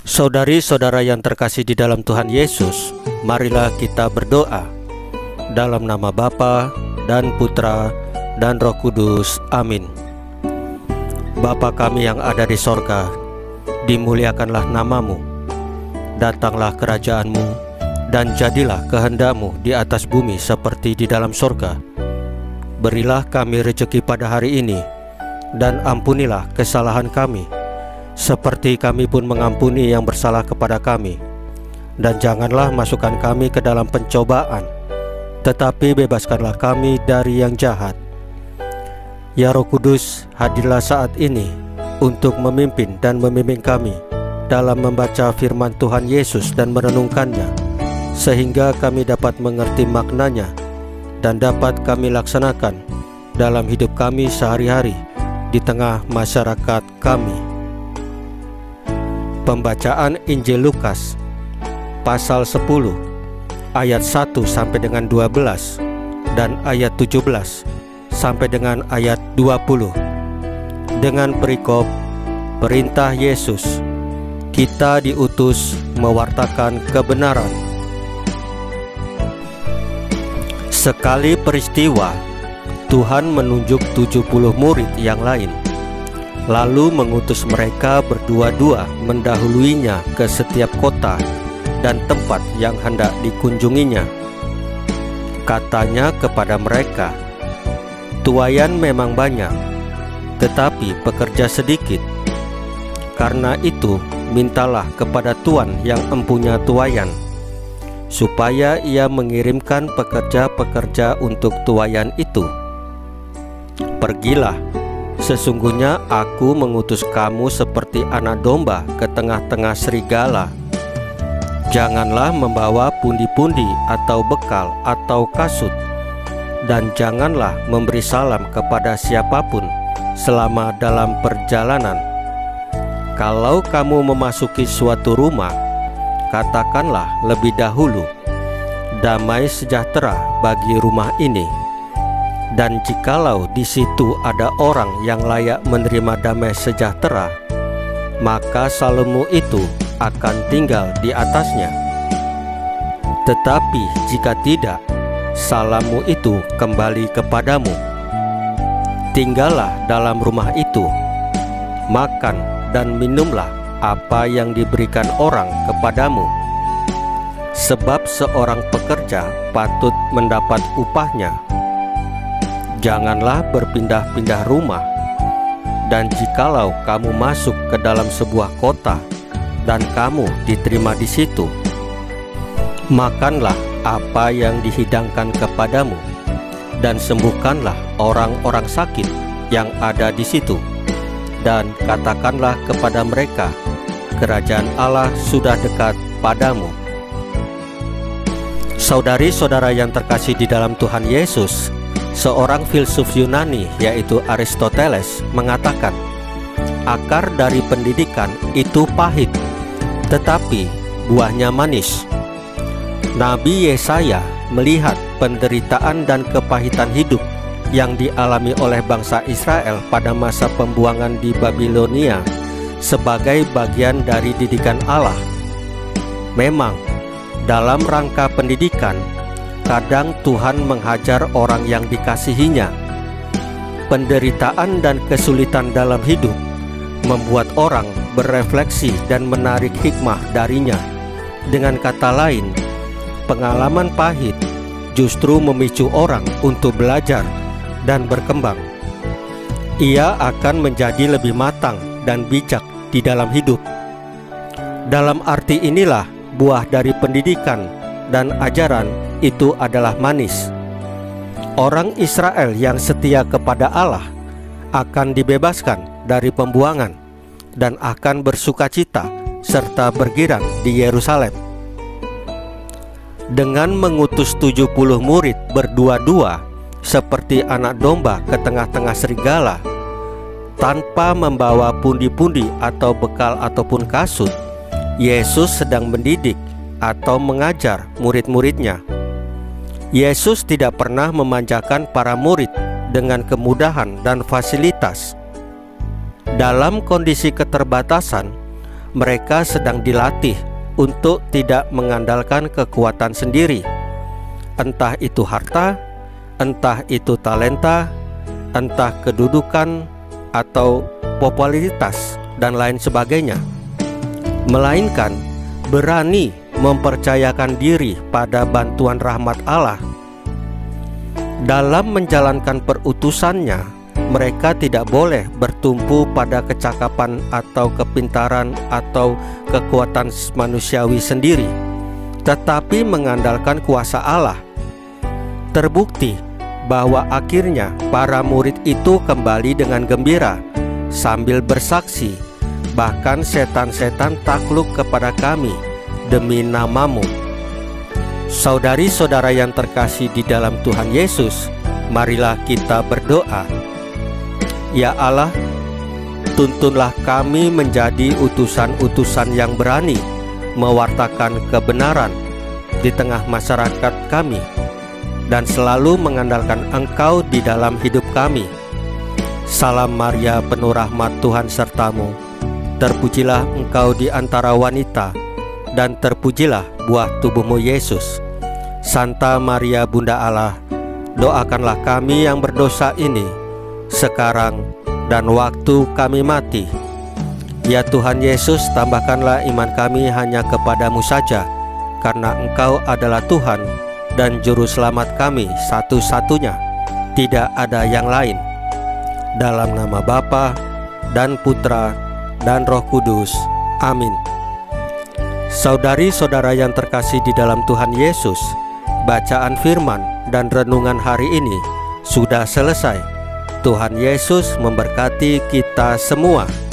Saudari-saudara yang terkasih di dalam Tuhan Yesus, marilah kita berdoa. Dalam nama Bapa dan Putra dan Roh Kudus. Amin. Bapa kami yang ada di sorga, dimuliakanlah namamu. Datanglah kerajaanmu, dan jadilah kehendak-Mu di atas bumi seperti di dalam sorga. Berilah kami rezeki pada hari ini, dan ampunilah kesalahan kami, seperti kami pun mengampuni yang bersalah kepada kami. Dan janganlah masukkan kami ke dalam pencobaan, tetapi bebaskanlah kami dari yang jahat. Ya Roh Kudus, hadirlah saat ini untuk memimpin dan membimbing kami dalam membaca firman Tuhan Yesus dan merenungkannya, sehingga kami dapat mengerti maknanya dan dapat kami laksanakan dalam hidup kami sehari-hari di tengah masyarakat kami. Pembacaan Injil Lukas pasal 10 ayat 1 sampai dengan 12 dan ayat 17 sampai dengan ayat 20 dengan perikop perintah Yesus, kita diutus mewartakan kebenaran. Sekali peristiwa, Tuhan menunjuk 70 murid yang lain, lalu mengutus mereka berdua-dua mendahuluinya ke setiap kota dan tempat yang hendak dikunjunginya. Katanya kepada mereka, "Tuaian memang banyak, tetapi pekerja sedikit. Karena itu, mintalah kepada Tuan yang empunya tuaian, supaya ia mengirimkan pekerja-pekerja untuk tuaian itu. Pergilah, sesungguhnya aku mengutus kamu seperti anak domba ke tengah-tengah serigala. Janganlah membawa pundi-pundi atau bekal atau kasut, dan janganlah memberi salam kepada siapapun selama dalam perjalanan. Kalau kamu memasuki suatu rumah, katakanlah lebih dahulu, 'Damai sejahtera bagi rumah ini.' Dan jikalau di situ ada orang yang layak menerima damai sejahtera, maka salammu itu akan tinggal di atasnya. Tetapi jika tidak, salammu itu kembali kepadamu. Tinggallah dalam rumah itu, makan dan minumlah apa yang diberikan orang kepadamu, sebab seorang pekerja patut mendapat upahnya. Janganlah berpindah-pindah rumah. Dan jikalau kamu masuk ke dalam sebuah kota dan kamu diterima di situ, makanlah apa yang dihidangkan kepadamu, dan sembuhkanlah orang-orang sakit yang ada di situ, dan katakanlah kepada mereka, kerajaan Allah sudah dekat padamu." Saudari-saudara yang terkasih di dalam Tuhan Yesus, seorang filsuf Yunani yaitu Aristoteles mengatakan, akar dari pendidikan itu pahit, tetapi buahnya manis. Nabi Yesaya melihat penderitaan dan kepahitan hidup yang dialami oleh bangsa Israel pada masa pembuangan di Babilonia sebagai bagian dari didikan Allah. Memang, dalam rangka pendidikan, kadang Tuhan menghajar orang yang dikasihinya. Penderitaan dan kesulitan dalam hidup membuat orang berefleksi dan menarik hikmah darinya. Dengan kata lain, pengalaman pahit justru memicu orang untuk belajar dan berkembang. Ia akan menjadi lebih matang dan bijak di dalam hidup. Dalam arti inilah buah dari pendidikan dan ajaran itu adalah manis. Orang Israel yang setia kepada Allah akan dibebaskan dari pembuangan dan akan bersukacita serta bergirang di Yerusalem. Dengan mengutus 70 murid berdua-dua seperti anak domba ke tengah-tengah serigala, tanpa membawa pundi-pundi atau bekal ataupun kasut, Yesus sedang mendidik atau mengajar murid-muridnya. Yesus tidak pernah memanjakan para murid dengan kemudahan dan fasilitas. Dalam kondisi keterbatasan, mereka sedang dilatih untuk tidak mengandalkan kekuatan sendiri, entah itu harta, entah itu talenta, entah kedudukan atau popularitas dan lain sebagainya, melainkan berani mempercayakan diri pada bantuan rahmat Allah. Dalam menjalankan perutusannya, mereka tidak boleh bertumpu pada kecakapan atau kepintaran atau kekuatan manusiawi sendiri, tetapi mengandalkan kuasa Allah. Terbukti bahwa akhirnya para murid itu kembali dengan gembira sambil bersaksi, "Bahkan setan-setan takluk kepada kami demi nama-Mu." Saudari-saudara yang terkasih di dalam Tuhan Yesus, marilah kita berdoa. Ya Allah, tuntunlah kami menjadi utusan-utusan yang berani mewartakan kebenaran di tengah masyarakat kami, dan selalu mengandalkan Engkau di dalam hidup kami. Salam Maria, penuh rahmat, Tuhan sertamu. Terpujilah Engkau di antara wanita, dan terpujilah buah tubuhmu Yesus. Santa Maria Bunda Allah, doakanlah kami yang berdosa ini, sekarang dan waktu kami mati. Ya Tuhan Yesus, tambahkanlah iman kami hanya kepadamu saja, karena Engkau adalah Tuhan dan Juru Selamat kami satu-satunya, tidak ada yang lain. Dalam nama Bapa dan Putra dan Roh Kudus. Amin. Saudari-saudara yang terkasih di dalam Tuhan Yesus, bacaan firman dan renungan hari ini sudah selesai. Tuhan Yesus memberkati kita semua.